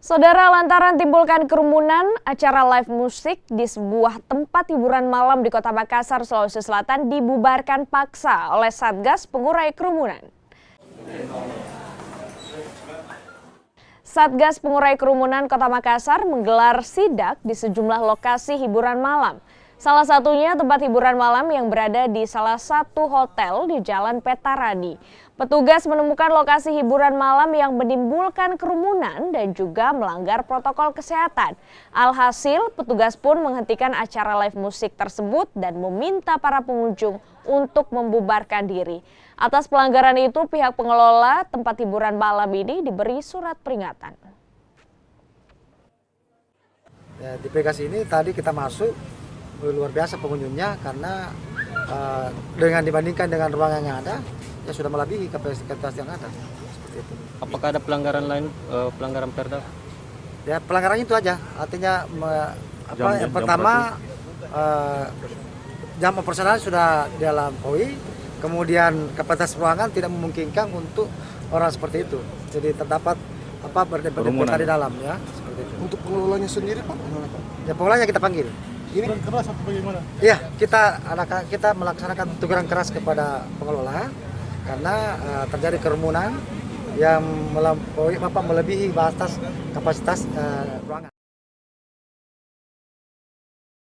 Saudara, lantaran timbulkan kerumunan, acara live musik di sebuah tempat hiburan malam di Kota Makassar, Sulawesi Selatan dibubarkan paksa oleh Satgas Pengurai Kerumunan. Satgas Pengurai Kerumunan Kota Makassar menggelar sidak di sejumlah lokasi hiburan malam. Salah satunya tempat hiburan malam yang berada di salah satu hotel di Jalan Petaradi. Petugas menemukan lokasi hiburan malam yang menimbulkan kerumunan dan juga melanggar protokol kesehatan. Alhasil, petugas pun menghentikan acara live musik tersebut dan meminta para pengunjung untuk membubarkan diri. Atas pelanggaran itu, pihak pengelola tempat hiburan malam ini diberi surat peringatan. Ya, di Pegas ini tadi kita masuk luar biasa pengunjungnya karena dengan dibandingkan dengan ruangan yang ada, ya sudah melebihi kapasitas yang ada. Seperti itu. Apakah ada pelanggaran lain, pelanggaran perda? Ya pelanggarannya itu aja, artinya yang pertama jam operasional sudah dilampaui, kemudian kapasitas ruangan tidak memungkinkan untuk orang seperti itu. Jadi terdapat berdempet-dempet di dalam ya. Seperti itu. Untuk pengelolanya sendiri Pak? Ya pengelolanya kita panggil. Ini keras atau bagaimana? Iya, kita melaksanakan teguran keras kepada pengelola karena terjadi kerumunan yang melebihi batas kapasitas ruangan.